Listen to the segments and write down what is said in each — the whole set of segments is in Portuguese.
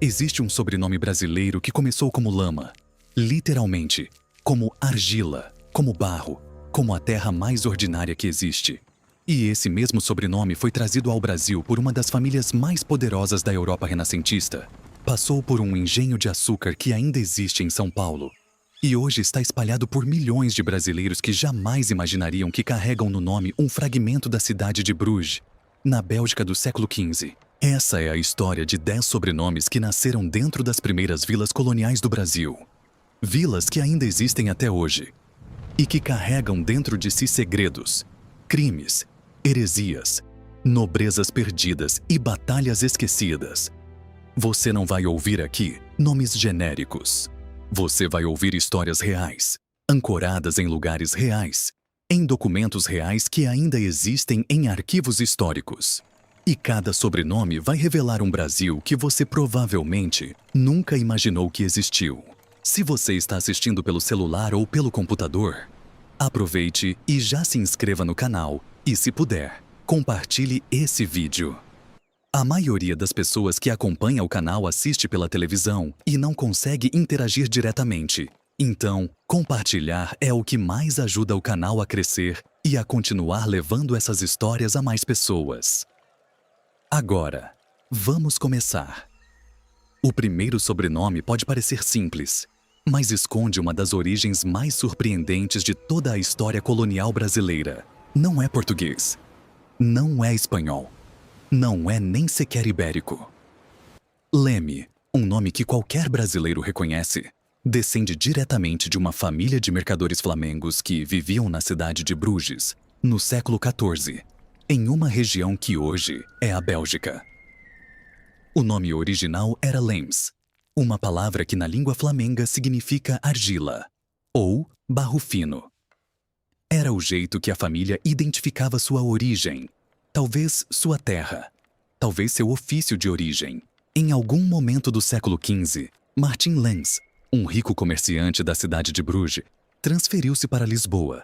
Existe um sobrenome brasileiro que começou como lama, literalmente, como argila, como barro, como a terra mais ordinária que existe. E esse mesmo sobrenome foi trazido ao Brasil por uma das famílias mais poderosas da Europa renascentista. Passou por um engenho de açúcar que ainda existe em São Paulo. E hoje está espalhado por milhões de brasileiros que jamais imaginariam que carregam no nome um fragmento da cidade de Bruges, na Bélgica do século XV. Essa é a história de 10 sobrenomes que nasceram dentro das primeiras vilas coloniais do Brasil. Vilas que ainda existem até hoje. E que carregam dentro de si segredos, crimes, heresias, nobrezas perdidas e batalhas esquecidas. Você não vai ouvir aqui nomes genéricos. Você vai ouvir histórias reais, ancoradas em lugares reais, em documentos reais que ainda existem em arquivos históricos. E cada sobrenome vai revelar um Brasil que você provavelmente nunca imaginou que existiu. Se você está assistindo pelo celular ou pelo computador, aproveite e já se inscreva no canal e, se puder, compartilhe esse vídeo. A maioria das pessoas que acompanha o canal assiste pela televisão e não consegue interagir diretamente. Então, compartilhar é o que mais ajuda o canal a crescer e a continuar levando essas histórias a mais pessoas. Agora, vamos começar. O primeiro sobrenome pode parecer simples, mas esconde uma das origens mais surpreendentes de toda a história colonial brasileira. Não é português, não é espanhol, não é nem sequer ibérico. Leme, um nome que qualquer brasileiro reconhece, descende diretamente de uma família de mercadores flamengos que viviam na cidade de Bruges, no século XIV, em uma região que hoje é a Bélgica. O nome original era Lems, uma palavra que na língua flamenga significa argila, ou barro fino. Era o jeito que a família identificava sua origem, talvez sua terra, talvez seu ofício de origem. Em algum momento do século XV, Martin Lens, um rico comerciante da cidade de Bruges, transferiu-se para Lisboa.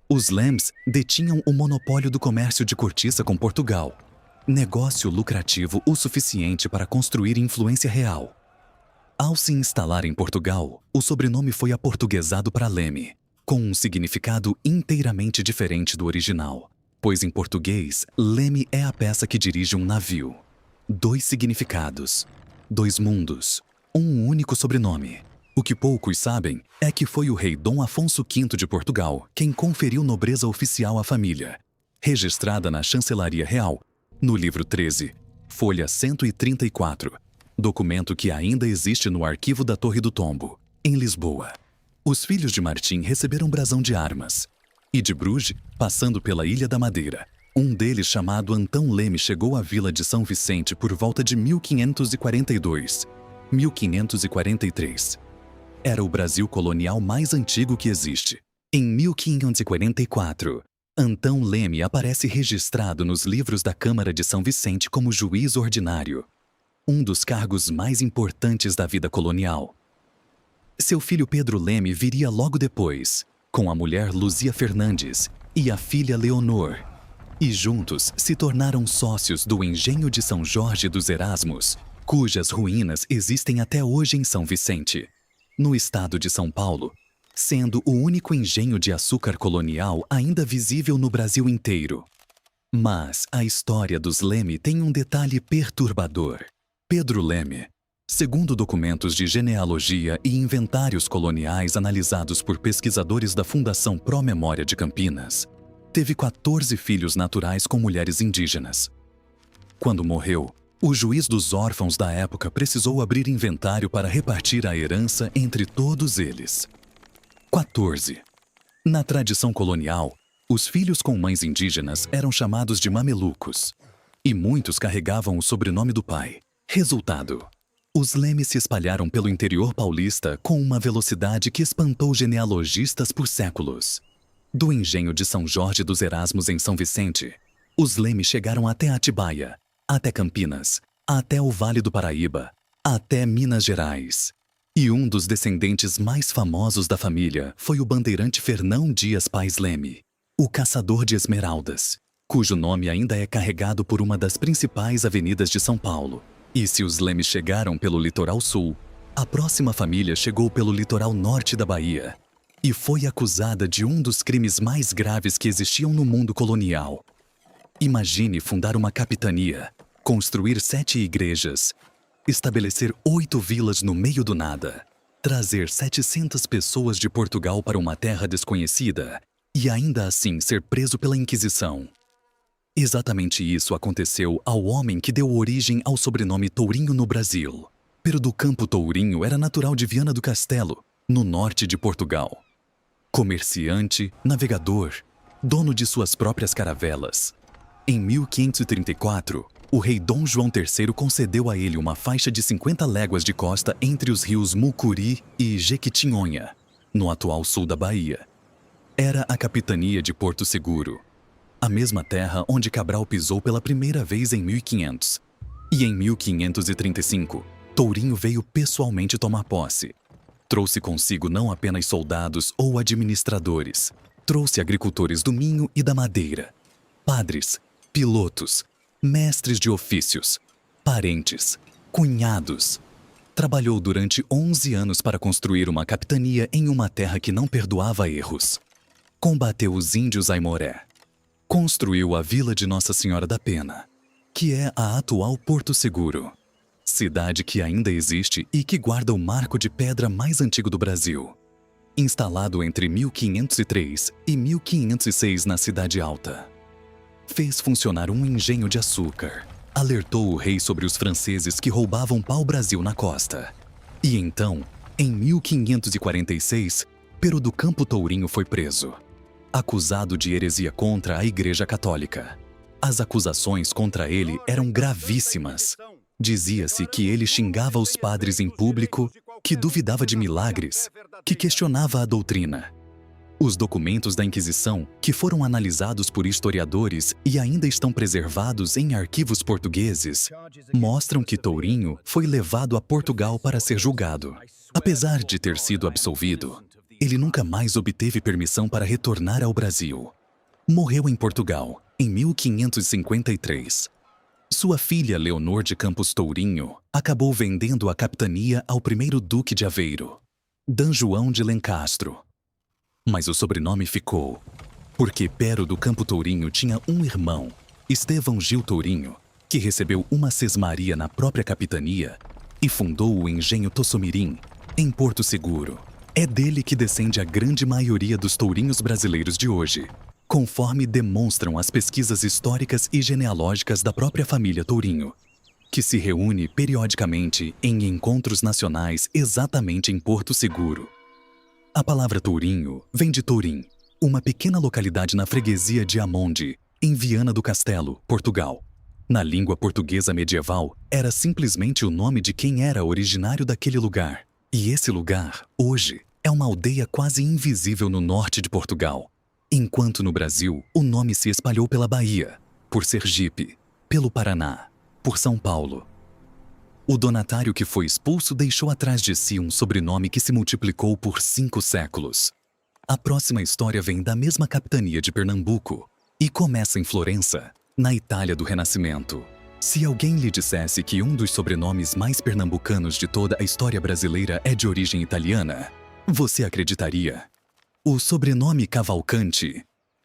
Os Lems detinham o monopólio do comércio de cortiça com Portugal, negócio lucrativo o suficiente para construir influência real. Ao se instalar em Portugal, o sobrenome foi aportuguesado para Leme, com um significado inteiramente diferente do original, pois em português, Leme é a peça que dirige um navio. 2 significados, 2 mundos, um único sobrenome. O que poucos sabem é que foi o rei Dom Afonso V de Portugal quem conferiu nobreza oficial à família, registrada na Chancelaria Real, no livro 13, folha 134, documento que ainda existe no arquivo da Torre do Tombo, em Lisboa. Os filhos de Martim receberam brasão de armas, e de Bruges, passando pela Ilha da Madeira, um deles chamado Antão Leme chegou à vila de São Vicente por volta de 1542, 1543. Era o Brasil colonial mais antigo que existe. Em 1544, Antão Leme aparece registrado nos livros da Câmara de São Vicente como juiz ordinário, um dos cargos mais importantes da vida colonial. Seu filho Pedro Leme viria logo depois, com a mulher Luzia Fernandes e a filha Leonor, e juntos se tornaram sócios do Engenho de São Jorge dos Erasmos, cujas ruínas existem até hoje em São Vicente, no estado de São Paulo, sendo o único engenho de açúcar colonial ainda visível no Brasil inteiro. Mas a história dos Leme tem um detalhe perturbador. Pedro Leme, segundo documentos de genealogia e inventários coloniais analisados por pesquisadores da Fundação Pró Memória de Campinas, teve 14 filhos naturais com mulheres indígenas. Quando morreu, o juiz dos órfãos da época precisou abrir inventário para repartir a herança entre todos eles. 14. Na tradição colonial, os filhos com mães indígenas eram chamados de mamelucos, e muitos carregavam o sobrenome do pai. Resultado: os Leme se espalharam pelo interior paulista com uma velocidade que espantou genealogistas por séculos. Do engenho de São Jorge dos Erasmos em São Vicente, os Leme chegaram até Atibaia, até Campinas, até o Vale do Paraíba, até Minas Gerais. E um dos descendentes mais famosos da família foi o bandeirante Fernão Dias Pais Leme, o caçador de esmeraldas, cujo nome ainda é carregado por uma das principais avenidas de São Paulo, E se os Lemes chegaram pelo litoral sul, a próxima família chegou pelo litoral norte da Bahia e foi acusada de um dos crimes mais graves que existiam no mundo colonial. Imagine fundar uma capitania, construir 7 igrejas, estabelecer 8 vilas no meio do nada, trazer 700 pessoas de Portugal para uma terra desconhecida e ainda assim ser preso pela Inquisição. Exatamente isso aconteceu ao homem que deu origem ao sobrenome Tourinho no Brasil. Pero do Campo Tourinho era natural de Viana do Castelo, no norte de Portugal. Comerciante, navegador, dono de suas próprias caravelas. Em 1534, o rei Dom João III concedeu a ele uma faixa de 50 léguas de costa entre os rios Mucuri e Jequitinhonha, no atual sul da Bahia. Era a capitania de Porto Seguro, a mesma terra onde Cabral pisou pela primeira vez em 1500. E em 1535, Tourinho veio pessoalmente tomar posse. Trouxe consigo não apenas soldados ou administradores, trouxe agricultores do Minho e da Madeira, padres, pilotos, mestres de ofícios, parentes, cunhados. Trabalhou durante 11 anos para construir uma capitania em uma terra que não perdoava erros. Combateu os índios Aimoré. Construiu a Vila de Nossa Senhora da Pena, que é a atual Porto Seguro. Cidade que ainda existe e que guarda o marco de pedra mais antigo do Brasil. Instalado entre 1503 e 1506 na Cidade Alta. Fez funcionar um engenho de açúcar. Alertou o rei sobre os franceses que roubavam pau-brasil na costa. E então, em 1546, Pero do Campo Tourinho foi preso, acusado de heresia contra a Igreja Católica. As acusações contra ele eram gravíssimas. Dizia-se que ele xingava os padres em público, que duvidava de milagres, que questionava a doutrina. Os documentos da Inquisição, que foram analisados por historiadores e ainda estão preservados em arquivos portugueses, mostram que Tourinho foi levado a Portugal para ser julgado. Apesar de ter sido absolvido, ele nunca mais obteve permissão para retornar ao Brasil. Morreu em Portugal, em 1553. Sua filha Leonor de Campos Tourinho acabou vendendo a capitania ao primeiro duque de Aveiro, D. João de Lencastre. Mas o sobrenome ficou, porque Pero do Campo Tourinho tinha um irmão, Estevão Gil Tourinho, que recebeu uma sesmaria na própria capitania e fundou o engenho Tossomirim, em Porto Seguro. É dele que descende a grande maioria dos tourinhos brasileiros de hoje, conforme demonstram as pesquisas históricas e genealógicas da própria família Tourinho, que se reúne periodicamente em encontros nacionais exatamente em Porto Seguro. A palavra Tourinho vem de Tourim, uma pequena localidade na freguesia de Amonde, em Viana do Castelo, Portugal. Na língua portuguesa medieval, era simplesmente o nome de quem era originário daquele lugar. E esse lugar, hoje, é uma aldeia quase invisível no norte de Portugal. Enquanto no Brasil, o nome se espalhou pela Bahia, por Sergipe, pelo Paraná, por São Paulo. O donatário que foi expulso deixou atrás de si um sobrenome que se multiplicou por 5 séculos. A próxima história vem da mesma capitania de Pernambuco e começa em Florença, na Itália do Renascimento. Se alguém lhe dissesse que um dos sobrenomes mais pernambucanos de toda a história brasileira é de origem italiana, você acreditaria? O sobrenome Cavalcante,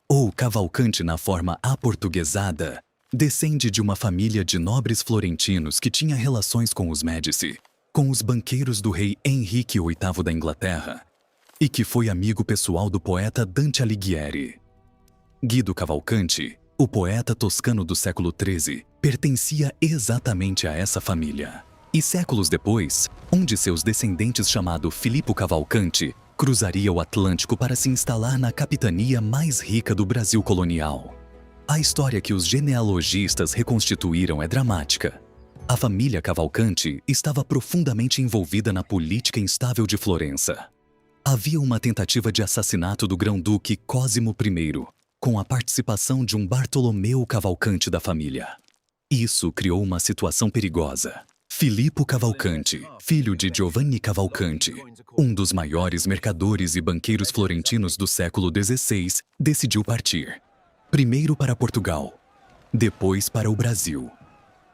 ou Cavalcante na forma aportuguesada, descende de uma família de nobres florentinos que tinha relações com os Médici, com os banqueiros do rei Henrique VIII da Inglaterra, e que foi amigo pessoal do poeta Dante Alighieri. Guido Cavalcanti, o poeta toscano do século XIII, pertencia exatamente a essa família. E séculos depois, um de seus descendentes chamado Filippo Cavalcanti cruzaria o Atlântico para se instalar na capitania mais rica do Brasil colonial. A história que os genealogistas reconstituíram é dramática. A família Cavalcanti estava profundamente envolvida na política instável de Florença. Havia uma tentativa de assassinato do grão-duque Cosimo I, com a participação de um Bartolomeu Cavalcanti da família. Isso criou uma situação perigosa. Filippo Cavalcanti, filho de Giovanni Cavalcanti, um dos maiores mercadores e banqueiros florentinos do século XVI, decidiu partir. Primeiro para Portugal, depois para o Brasil.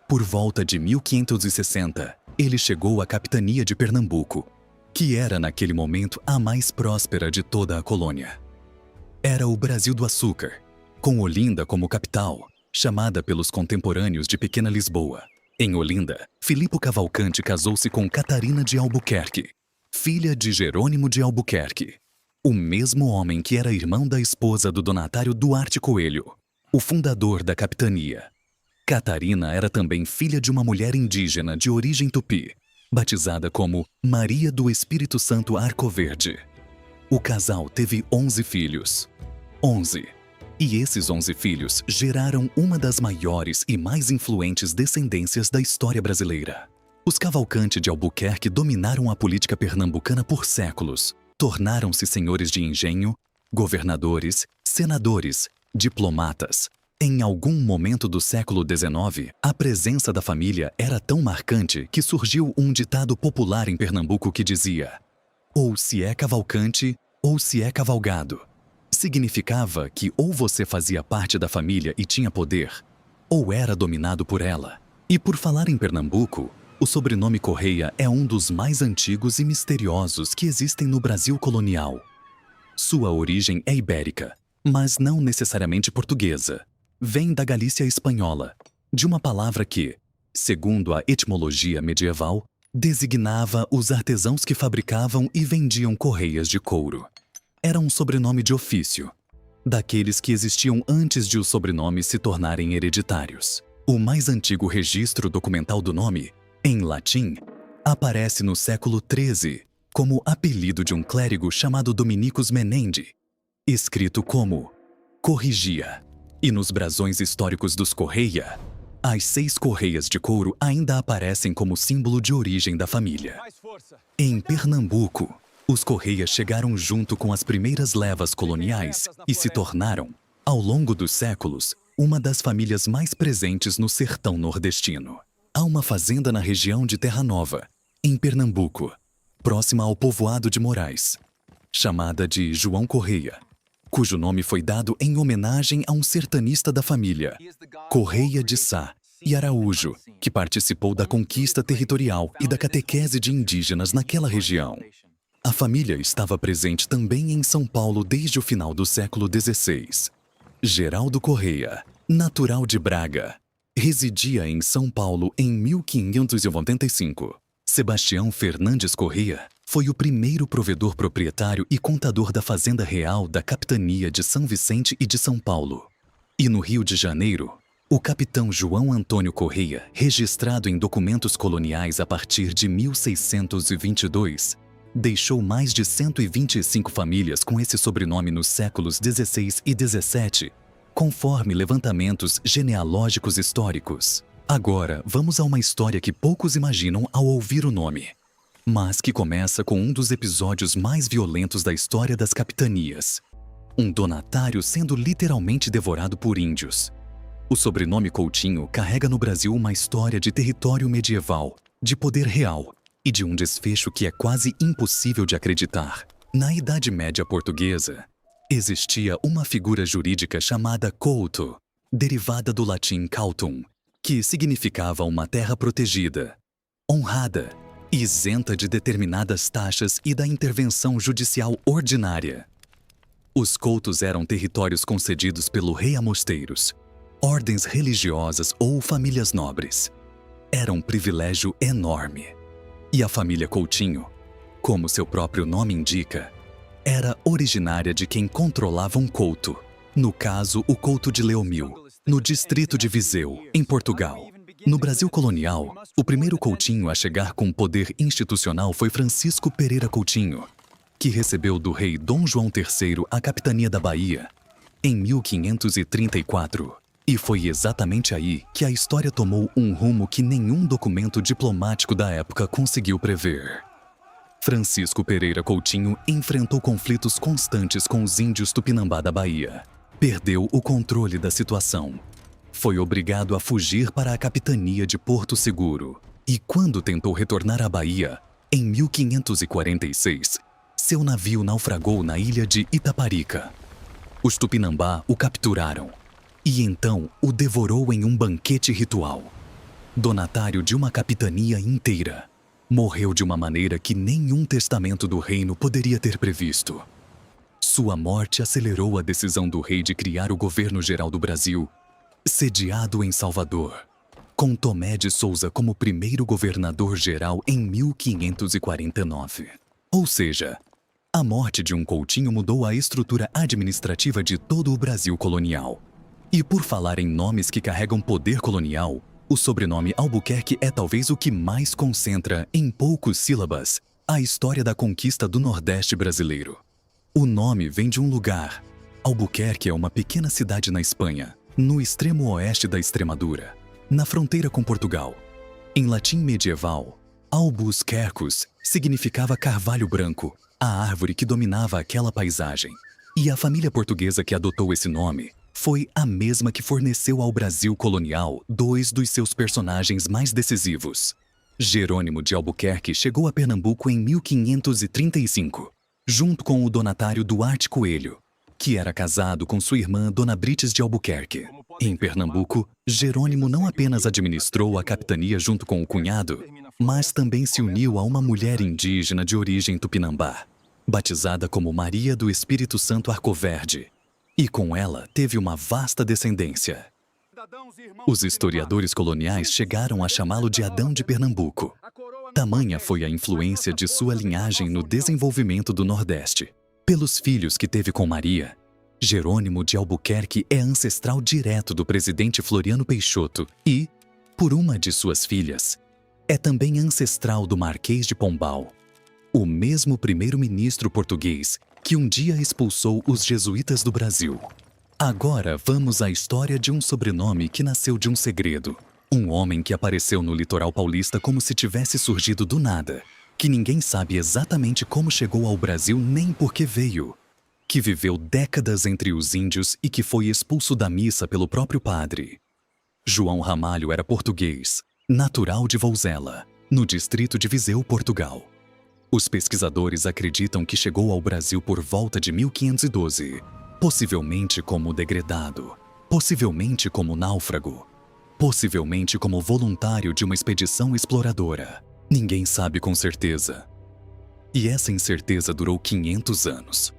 Por volta de 1560, ele chegou à capitania de Pernambuco, que era naquele momento a mais próspera de toda a colônia. Era o Brasil do açúcar, com Olinda como capital, chamada pelos contemporâneos de Pequena Lisboa. Em Olinda, Filipe Cavalcante casou-se com Catarina de Albuquerque, filha de Jerônimo de Albuquerque, o mesmo homem que era irmão da esposa do donatário Duarte Coelho, o fundador da capitania. Catarina era também filha de uma mulher indígena de origem tupi, batizada como Maria do Espírito Santo Arcoverde. O casal teve 11 filhos. 11. E esses 11 filhos geraram uma das maiores e mais influentes descendências da história brasileira. Os Cavalcante de Albuquerque dominaram a política pernambucana por séculos. Tornaram-se senhores de engenho, governadores, senadores, diplomatas. Em algum momento do século XIX, a presença da família era tão marcante que surgiu um ditado popular em Pernambuco que dizia: ou se é Cavalcante, ou se é cavalgado. Significava que ou você fazia parte da família e tinha poder, ou era dominado por ela. E por falar em Pernambuco, o sobrenome Correia é um dos mais antigos e misteriosos que existem no Brasil colonial. Sua origem é ibérica, mas não necessariamente portuguesa. Vem da Galícia espanhola, de uma palavra que, segundo a etimologia medieval, designava os artesãos que fabricavam e vendiam correias de couro. Era um sobrenome de ofício, daqueles que existiam antes de os sobrenomes se tornarem hereditários. O mais antigo registro documental do nome, em latim, aparece no século XIII como apelido de um clérigo chamado Dominicus Menendi, escrito como Corrigia. E nos brasões históricos dos Correia, as 6 correias de couro ainda aparecem como símbolo de origem da família. Em Pernambuco, os Correia chegaram junto com as primeiras levas coloniais e se tornaram, ao longo dos séculos, uma das famílias mais presentes no sertão nordestino. Há uma fazenda na região de Terra Nova, em Pernambuco, próxima ao povoado de Moraes, chamada de João Correia, cujo nome foi dado em homenagem a um sertanista da família, Correia de Sá e Araújo, que participou da conquista territorial e da catequese de indígenas naquela região. A família estava presente também em São Paulo desde o final do século XVI. Geraldo Correia, natural de Braga, residia em São Paulo em 1595. Sebastião Fernandes Correia foi o primeiro provedor proprietário e contador da Fazenda Real da Capitania de São Vicente e de São Paulo. E no Rio de Janeiro, o capitão João Antônio Correia, registrado em documentos coloniais a partir de 1622, deixou mais de 125 famílias com esse sobrenome nos séculos XVI e XVII, conforme levantamentos genealógicos históricos. Agora, vamos a uma história que poucos imaginam ao ouvir o nome, mas que começa com um dos episódios mais violentos da história das capitanias. Um donatário sendo literalmente devorado por índios. O sobrenome Coutinho carrega no Brasil uma história de território medieval, de poder real e de um desfecho que é quase impossível de acreditar. Na Idade Média portuguesa, existia uma figura jurídica chamada couto, derivada do latim cautum, que significava uma terra protegida, honrada, isenta de determinadas taxas e da intervenção judicial ordinária. Os coutos eram territórios concedidos pelo rei a mosteiros, ordens religiosas ou famílias nobres. Era um privilégio enorme. E a família Coutinho, como seu próprio nome indica, era originária de quem controlava um couto, no caso o couto de Leomil, no distrito de Viseu, em Portugal. No Brasil colonial, o primeiro Coutinho a chegar com poder institucional foi Francisco Pereira Coutinho, que recebeu do rei Dom João III a capitania da Bahia em 1534. E foi exatamente aí que a história tomou um rumo que nenhum documento diplomático da época conseguiu prever. Francisco Pereira Coutinho enfrentou conflitos constantes com os índios Tupinambá da Bahia. Perdeu o controle da situação. Foi obrigado a fugir para a capitania de Porto Seguro. E quando tentou retornar à Bahia, em 1546, seu navio naufragou na ilha de Itaparica. Os Tupinambá o capturaram e então o devorou em um banquete ritual. donatário de uma capitania inteira. Morreu de uma maneira que nenhum testamento do reino poderia ter previsto. Sua morte acelerou a decisão do rei de criar o governo geral do Brasil, sediado em Salvador, com Tomé de Souza como primeiro governador geral em 1549. Ou seja, a morte de um Coutinho mudou a estrutura administrativa de todo o Brasil colonial. E por falar em nomes que carregam poder colonial, o sobrenome Albuquerque é talvez o que mais concentra, em poucas sílabas, a história da conquista do Nordeste brasileiro. O nome vem de um lugar. Albuquerque é uma pequena cidade na Espanha, no extremo oeste da Extremadura, na fronteira com Portugal. Em latim medieval, Albus Quercus significava carvalho branco, a árvore que dominava aquela paisagem. E a família portuguesa que adotou esse nome foi a mesma que forneceu ao Brasil colonial dois dos seus personagens mais decisivos. Jerônimo de Albuquerque chegou a Pernambuco em 1535, junto com o donatário Duarte Coelho, que era casado com sua irmã Dona Brites de Albuquerque. Em Pernambuco, Jerônimo não apenas administrou a capitania junto com o cunhado, mas também se uniu a uma mulher indígena de origem tupinambá, batizada como Maria do Espírito Santo Arcoverde, e com ela teve uma vasta descendência. Os historiadores coloniais chegaram a chamá-lo de Adão de Pernambuco. Tamanha foi a influência de sua linhagem no desenvolvimento do Nordeste. Pelos filhos que teve com Maria, Jerônimo de Albuquerque é ancestral direto do presidente Floriano Peixoto e, por uma de suas filhas, é também ancestral do Marquês de Pombal, o mesmo primeiro-ministro português que um dia expulsou os jesuítas do Brasil. Agora vamos à história de um sobrenome que nasceu de um segredo. Um homem que apareceu no litoral paulista como se tivesse surgido do nada, que ninguém sabe exatamente como chegou ao Brasil nem por que veio, que viveu décadas entre os índios e que foi expulso da missa pelo próprio padre. João Ramalho era português, natural de Vouzela, no distrito de Viseu, Portugal. Os pesquisadores acreditam que chegou ao Brasil por volta de 1512, possivelmente como degredado, possivelmente como náufrago, possivelmente como voluntário de uma expedição exploradora. Ninguém sabe com certeza. E essa incerteza durou 500 anos.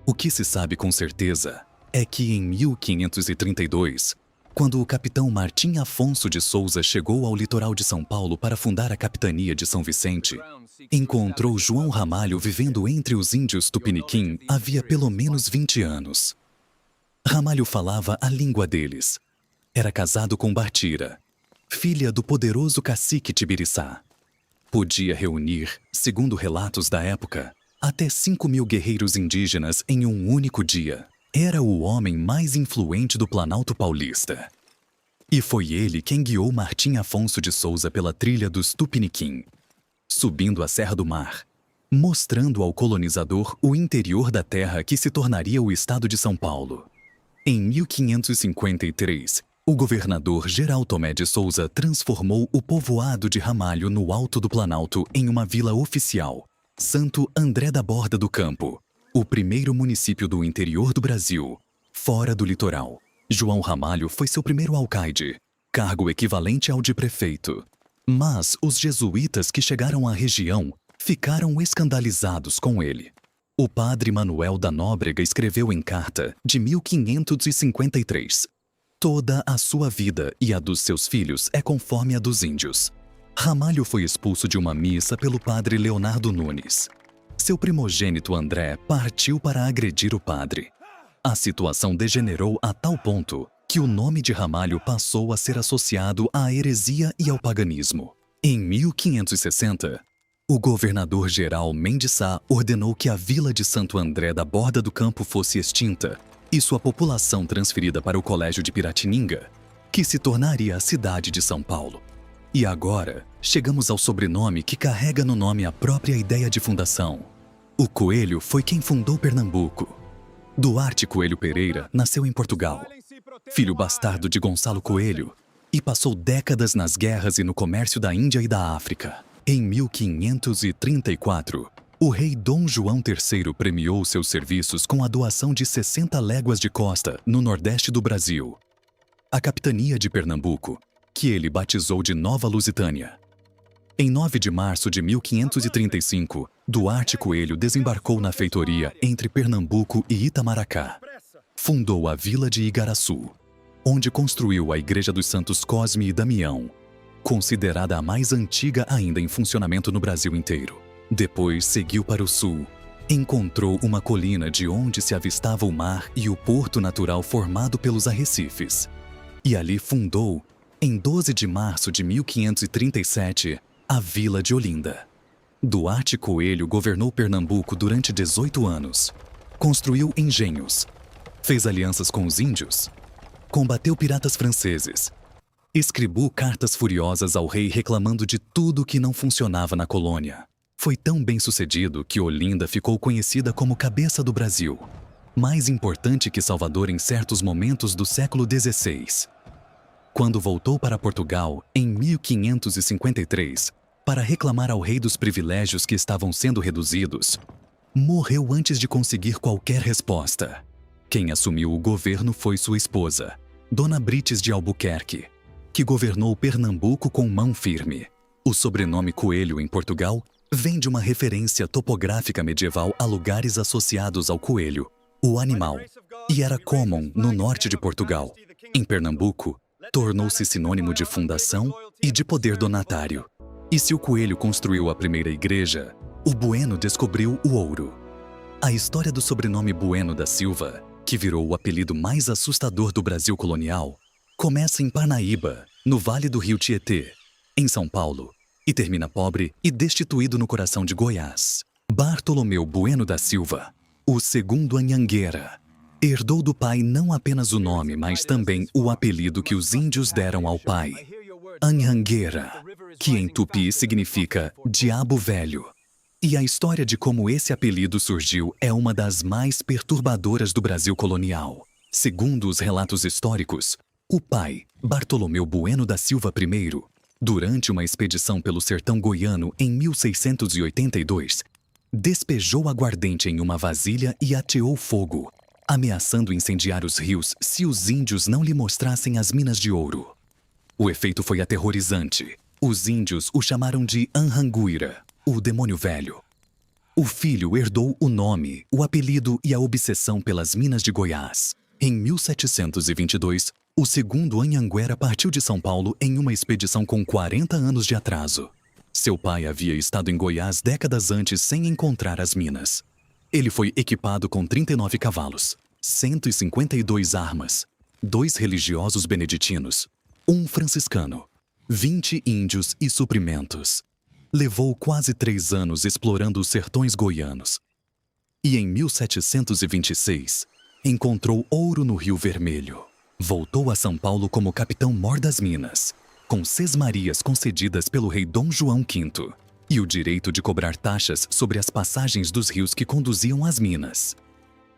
O que se sabe com certeza é que em 1532, quando o capitão Martim Afonso de Souza chegou ao litoral de São Paulo para fundar a capitania de São Vicente, encontrou João Ramalho vivendo entre os índios tupiniquim havia pelo menos 20 anos. Ramalho falava a língua deles. Era casado com Bartira, filha do poderoso cacique Tibiriçá. Podia reunir, segundo relatos da época, até 5.000 guerreiros indígenas em um único dia. Era o homem mais influente do Planalto Paulista. E foi ele quem guiou Martim Afonso de Souza pela trilha dos Tupiniquim, subindo a Serra do Mar, mostrando ao colonizador o interior da terra que se tornaria o estado de São Paulo. Em 1553, o governador Geral Tomé de Souza transformou o povoado de Ramalho no alto do Planalto em uma vila oficial, Santo André da Borda do Campo, o primeiro município do interior do Brasil, fora do litoral. João Ramalho foi seu primeiro alcaide, cargo equivalente ao de prefeito. Mas os jesuítas que chegaram à região ficaram escandalizados com ele. O padre Manuel da Nóbrega escreveu em carta de 1553: toda a sua vida e a dos seus filhos é conforme a dos índios. Ramalho foi expulso de uma missa pelo padre Leonardo Nunes. Seu primogênito André partiu para agredir o padre. A situação degenerou a tal ponto que o nome de Ramalho passou a ser associado à heresia e ao paganismo. Em 1560, o governador-geral Mendes Sá ordenou que a vila de Santo André da Borda do Campo fosse extinta e sua população transferida para o Colégio de Piratininga, que se tornaria a cidade de São Paulo. E agora, chegamos ao sobrenome que carrega no nome a própria ideia de fundação. O Coelho foi quem fundou Pernambuco. Duarte Coelho Pereira nasceu em Portugal, filho bastardo de Gonçalo Coelho, e passou décadas nas guerras e no comércio da Índia e da África. Em 1534, o rei Dom João III premiou seus serviços com a doação de 60 léguas de costa no nordeste do Brasil. A capitania de Pernambuco que ele batizou de Nova Lusitânia. Em 9 de março de 1535, Duarte Coelho desembarcou na feitoria entre Pernambuco e Itamaracá. Fundou a vila de Igaraçu, onde construiu a Igreja dos Santos Cosme e Damião, considerada a mais antiga ainda em funcionamento no Brasil inteiro. Depois seguiu para o sul. Encontrou uma colina de onde se avistava o mar e o porto natural formado pelos arrecifes. E ali fundou, em 12 de março de 1537, a Vila de Olinda. Duarte Coelho governou Pernambuco durante 18 anos. Construiu engenhos, fez alianças com os índios, combateu piratas franceses, escreveu cartas furiosas ao rei reclamando de tudo que não funcionava na colônia. Foi tão bem sucedido que Olinda ficou conhecida como cabeça do Brasil, mais importante que Salvador em certos momentos do século XVI. Quando voltou para Portugal, em 1553, para reclamar ao rei dos privilégios que estavam sendo reduzidos, morreu antes de conseguir qualquer resposta. Quem assumiu o governo foi sua esposa, Dona Brites de Albuquerque, que governou Pernambuco com mão firme. O sobrenome Coelho em Portugal vem de uma referência topográfica medieval a lugares associados ao coelho, o animal, e era comum no norte de Portugal. Em Pernambuco, tornou-se sinônimo de fundação e de poder donatário. E se o Coelho construiu a primeira igreja, o Bueno descobriu o ouro. A história do sobrenome Bueno da Silva, que virou o apelido mais assustador do Brasil colonial, começa em Parnaíba, no Vale do Rio Tietê, em São Paulo, e termina pobre e destituído no coração de Goiás. Bartolomeu Bueno da Silva, o segundo Anhanguera, herdou do pai não apenas o nome, mas também o apelido que os índios deram ao pai, Anhanguera, que em tupi significa Diabo Velho. E a história de como esse apelido surgiu é uma das mais perturbadoras do Brasil colonial. Segundo os relatos históricos, o pai, Bartolomeu Bueno da Silva I, durante uma expedição pelo sertão goiano em 1682, despejou aguardente em uma vasilha e ateou fogo, ameaçando incendiar os rios se os índios não lhe mostrassem as minas de ouro. O efeito foi aterrorizante. Os índios o chamaram de Anhanguera, o demônio velho. O filho herdou o nome, o apelido e a obsessão pelas minas de Goiás. Em 1722, o segundo Anhanguera partiu de São Paulo em uma expedição com 40 anos de atraso. Seu pai havia estado em Goiás décadas antes sem encontrar as minas. Ele foi equipado com 39 cavalos, 152 armas, 2 religiosos beneditinos, 1 franciscano, 20 índios e suprimentos. Levou quase 3 anos explorando os sertões goianos. E em 1726, encontrou ouro no Rio Vermelho. Voltou a São Paulo como capitão-mor das Minas, com sesmarias concedidas pelo rei Dom João V e o direito de cobrar taxas sobre as passagens dos rios que conduziam às minas.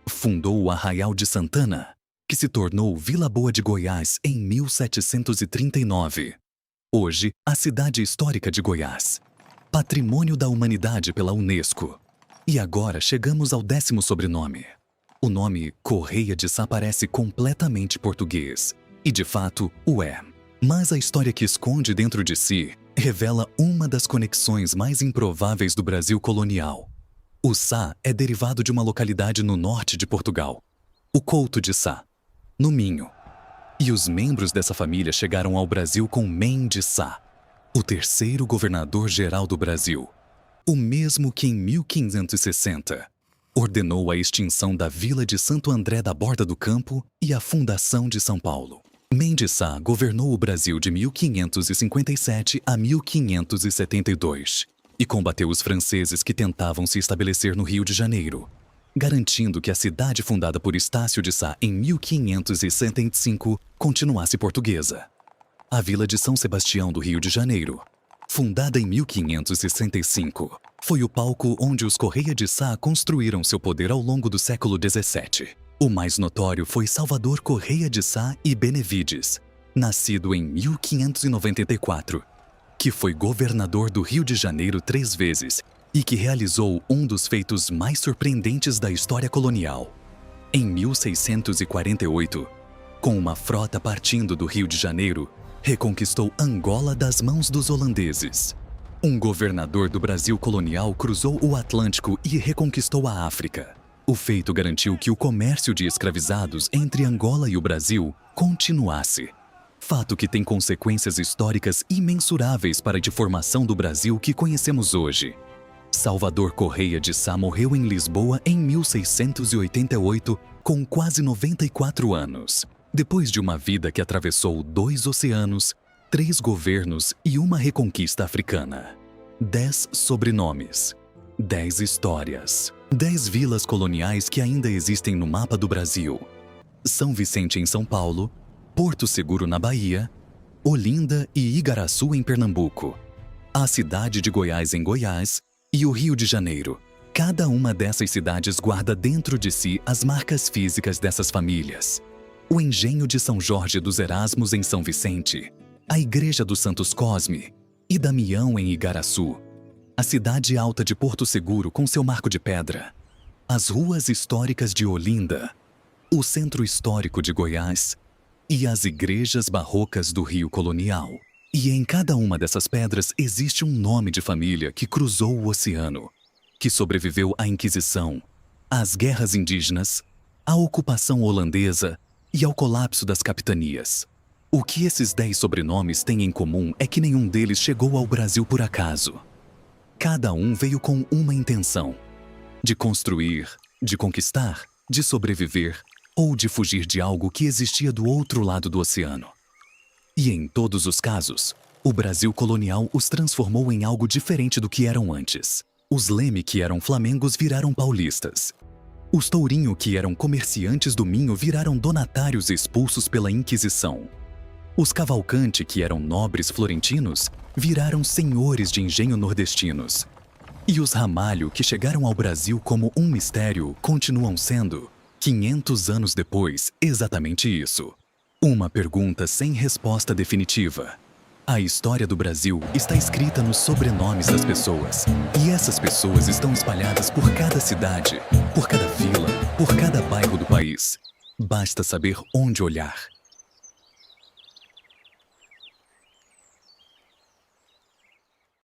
Fundou o Arraial de Santana, que se tornou Vila Boa de Goiás em 1739. Hoje, a cidade histórica de Goiás, Patrimônio da Humanidade pela Unesco. E agora chegamos ao 10º sobrenome. O nome Correia de Sá parece completamente português, e de fato o é. Mas a história que esconde dentro de si revela uma das conexões mais improváveis do Brasil colonial. O Sá é derivado de uma localidade no norte de Portugal, o Couto de Sá, no Minho. E os membros dessa família chegaram ao Brasil com Mem de Sá, o terceiro governador-geral do Brasil, o mesmo que em 1560 ordenou a extinção da vila de Santo André da Borda do Campo e a fundação de São Paulo. Mem de Sá governou o Brasil de 1557 a 1572 e combateu os franceses que tentavam se estabelecer no Rio de Janeiro, garantindo que a cidade fundada por Estácio de Sá em 1575 continuasse portuguesa. A vila de São Sebastião do Rio de Janeiro, fundada em 1565, foi o palco onde os Correia de Sá construíram seu poder ao longo do século XVII. O mais notório foi Salvador Correia de Sá e Benevides, nascido em 1594, que foi governador do Rio de Janeiro 3 vezes e que realizou um dos feitos mais surpreendentes da história colonial. Em 1648, com uma frota partindo do Rio de Janeiro, reconquistou Angola das mãos dos holandeses. Um governador do Brasil colonial cruzou o Atlântico e reconquistou a África. O feito garantiu que o comércio de escravizados entre Angola e o Brasil continuasse. Fato que tem consequências históricas imensuráveis para a deformação do Brasil que conhecemos hoje. Salvador Correia de Sá morreu em Lisboa em 1688, com quase 94 anos, depois de uma vida que atravessou 2 oceanos, 3 governos e uma reconquista africana. 10 sobrenomes, 10 histórias, 10 vilas coloniais que ainda existem no mapa do Brasil. São Vicente em São Paulo, Porto Seguro na Bahia, Olinda e Igaraçu em Pernambuco, a cidade de Goiás em Goiás e o Rio de Janeiro. Cada uma dessas cidades guarda dentro de si as marcas físicas dessas famílias. O engenho de São Jorge dos Erasmos em São Vicente, a igreja dos Santos Cosme e Damião em Igaraçu, a cidade alta de Porto Seguro com seu marco de pedra, as ruas históricas de Olinda, o centro histórico de Goiás e as igrejas barrocas do Rio Colonial. E em cada uma dessas pedras existe um nome de família que cruzou o oceano, que sobreviveu à Inquisição, às guerras indígenas, à ocupação holandesa e ao colapso das capitanias. O que esses 10 sobrenomes têm em comum é que nenhum deles chegou ao Brasil por acaso. Cada um veio com uma intenção: de construir, de conquistar, de sobreviver ou de fugir de algo que existia do outro lado do oceano. E em todos os casos, o Brasil colonial os transformou em algo diferente do que eram antes. Os Leme, que eram flamengos, viraram paulistas. Os Tourinho, que eram comerciantes do Minho, viraram donatários expulsos pela Inquisição. Os Cavalcante, que eram nobres florentinos, viraram senhores de engenho nordestinos. E os Ramalho, que chegaram ao Brasil como um mistério, continuam sendo, 500 anos depois, exatamente isso. Uma pergunta sem resposta definitiva. A história do Brasil está escrita nos sobrenomes das pessoas. E essas pessoas estão espalhadas por cada cidade, por cada vila, por cada bairro do país. Basta saber onde olhar.